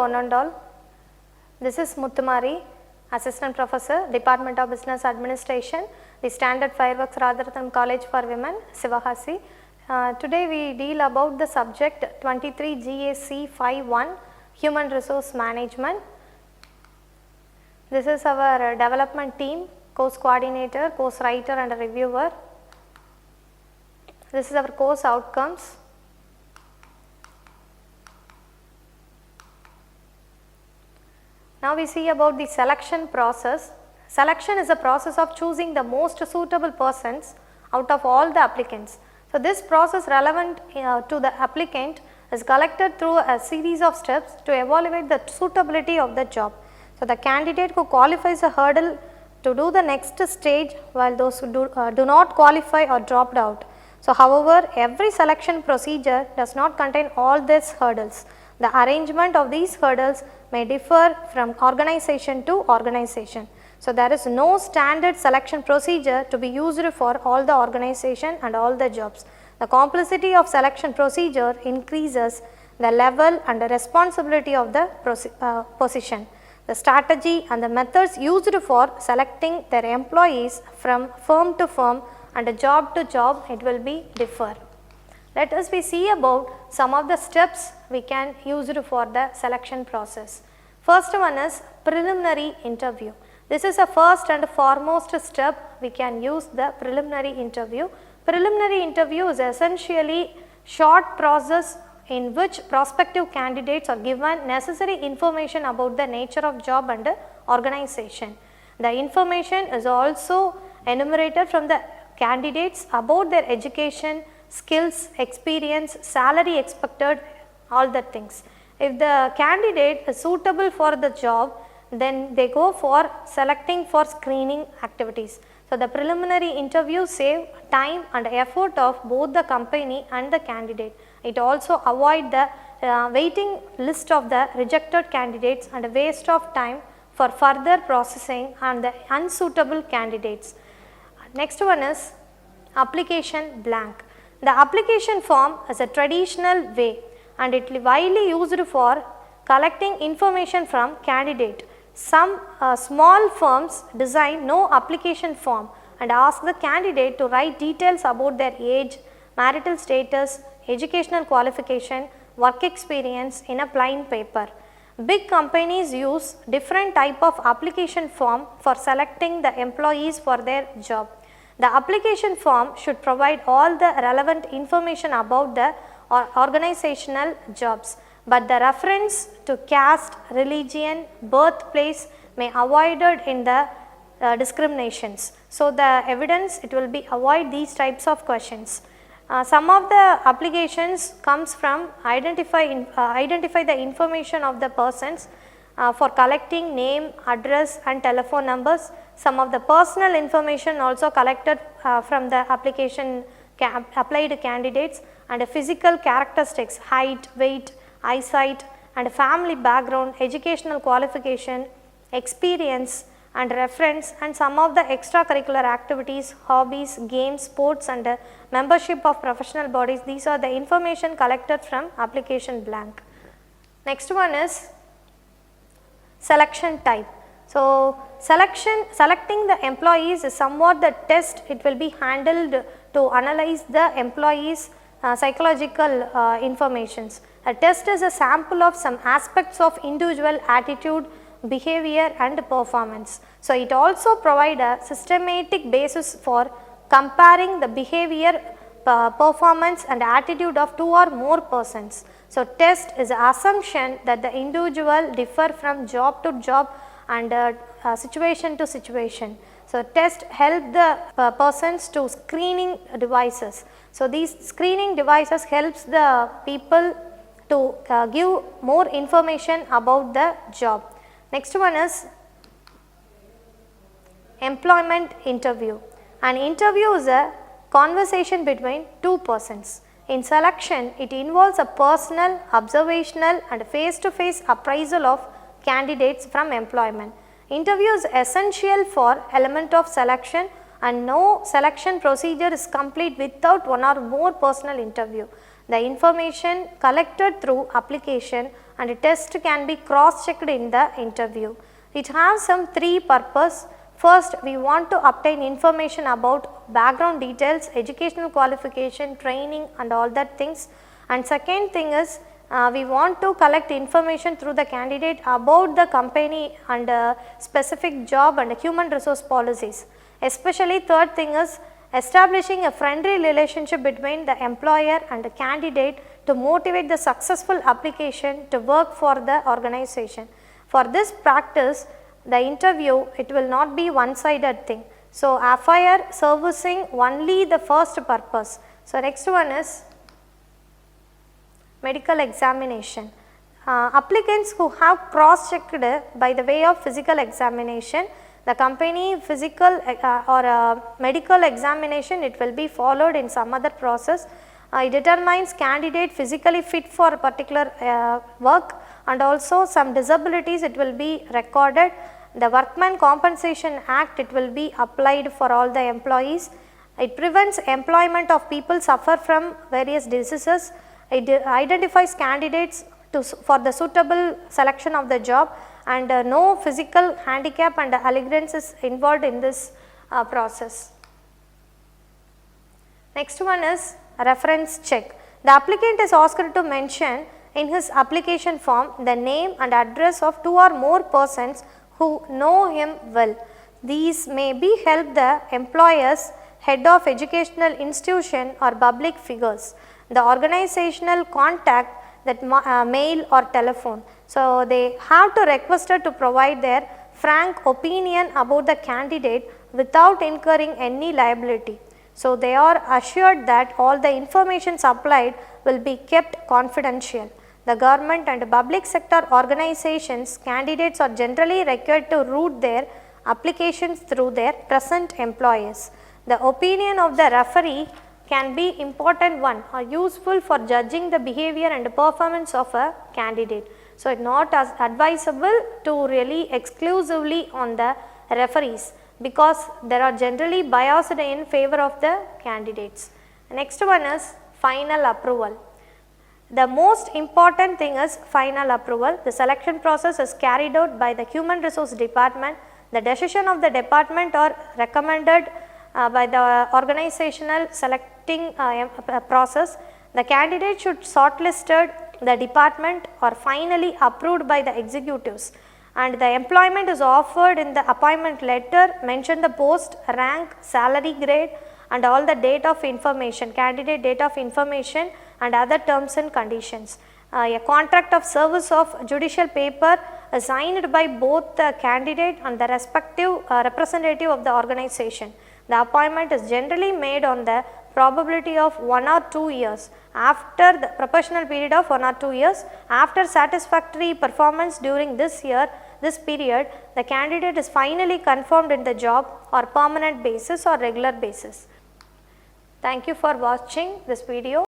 one and all. This is Muthumari, Assistant Professor, Department of Business Administration, the Standard Fireworks Radharathanam College for Women, Sivakasi. Today we deal about the subject 23 GAC 51, Human Resource Management. This is our development team, course coordinator, course writer and a reviewer. This is our course outcomes. Now we see about the selection process. Selection is a process of choosing the most suitable persons out of all the applicants. So this process relevant to the applicant is collected through a series of steps to evaluate the suitability of the job. So the candidate who qualifies a hurdle to do the next stage, while those who do not qualify or dropped out. So however, every selection procedure does not contain all these hurdles. The arrangement of these hurdles may differ from organization to organization. So there is no standard selection procedure to be used for all the organization and all the jobs. The complexity of selection procedure increases the level and the responsibility of the position. The strategy and the methods used for selecting their employees from firm to firm and job to job, it will be differ. Let us see about some of the steps we can use for the selection process. First one is preliminary interview. This is a first and foremost step we can use the preliminary interview. Preliminary interview is essentially short process in which prospective candidates are given necessary information about the nature of job and organization. The information is also enumerated from the candidates about their education, skills, experience, salary expected, all the things. If the candidate is suitable for the job, then they go for selecting for screening activities. So the preliminary interview save time and effort of both the company and the candidate. It also avoid the waiting list of the rejected candidates and waste of time for further processing and the unsuitable candidates. Next one is application blank. The application form is a traditional way and it is widely used for collecting information from candidate. Some small firms design no application form and ask the candidate to write details about their age, marital status, educational qualification, work experience in a plain paper. Big companies use different type of application form for selecting the employees for their job. The application form should provide all the relevant information about the organizational jobs, but the reference to caste, religion, birthplace may avoided in the discriminations. So the evidence, it will be avoid these types of questions. Some of the applications comes from identify the information of the persons for collecting name, address and telephone numbers. Some of the personal information also collected from the application applied candidates, and physical characteristics, height, weight, eyesight and family background, educational qualification, experience and reference, and some of the extracurricular activities, hobbies, games, sports and membership of professional bodies. These are the information collected from application blank. Next one is selection type. So selecting the employees is somewhat the test. It will be handled to analyze the employees psychological informations. A test is a sample of some aspects of individual attitude, behavior and performance. So it also provide a systematic basis for comparing the behavior, performance and attitude of two or more persons. So test is an assumption that the individual differ from job to job and situation to situation. So test help the persons to screening devices. So these screening devices helps the people to give more information about the job. Next one is employment interview. An interview is a conversation between two persons. In selection, it involves a personal, observational and face-to-face appraisal of candidates from employment. Interview is essential for element of selection and no selection procedure is complete without one or more personal interview. The information collected through application and test can be cross-checked in the interview. It has some three purposes. First, we want to obtain information about background details, educational qualification, training and all that things. And second thing is we want to collect information through the candidate about the company and specific job and human resource policies. Especially third thing is establishing a friendly relationship between the employer and the candidate to motivate the successful application to work for the organization. For this practice, the interview, it will not be one-sided thing. So, FIR servicing only the first purpose. So, next one is medical examination. Applicants who have cross-checked by the way of physical examination, the company physical or medical examination, it will be followed in some other process. It determines candidate physically fit for a particular work, and also some disabilities it will be recorded. The Workmen Compensation Act, it will be applied for all the employees. It prevents employment of people suffer from various diseases. It identifies candidates for the suitable selection of the job, and no physical handicap and allegiance is involved in this process. Next one is reference check. The applicant is asked to mention in his application form the name and address of two or more persons who know him well. These may be help the employer's head of educational institution or public figures, the organizational contact, that mail or telephone. So, they have to request to provide their frank opinion about the candidate without incurring any liability. So, they are assured that all the information supplied will be kept confidential. The government and public sector organizations, candidates are generally required to route their applications through their present employers. The opinion of the referee can be important one or useful for judging the behavior and performance of a candidate. So, it is not as advisable to really exclusively on the referees, because there are generally biased in favor of the candidates. Next one is final approval. The most important thing is final approval. The selection process is carried out by the Human Resource Department. The decision of the department are recommended by the organizational selecting process. The candidate should shortlisted, the department or finally approved by the executives, and the employment is offered in the appointment letter, mention the post, rank, salary grade and all the date of information, candidate date of information and other terms and conditions. A contract of service of judicial paper is signed by both the candidate and the respective representative of the organization. The appointment is generally made on the probability of 1 or 2 years. After the proportional period of 1 or 2 years, after satisfactory performance during this period, the candidate is finally confirmed in the job or permanent basis or regular basis. Thank you for watching this video.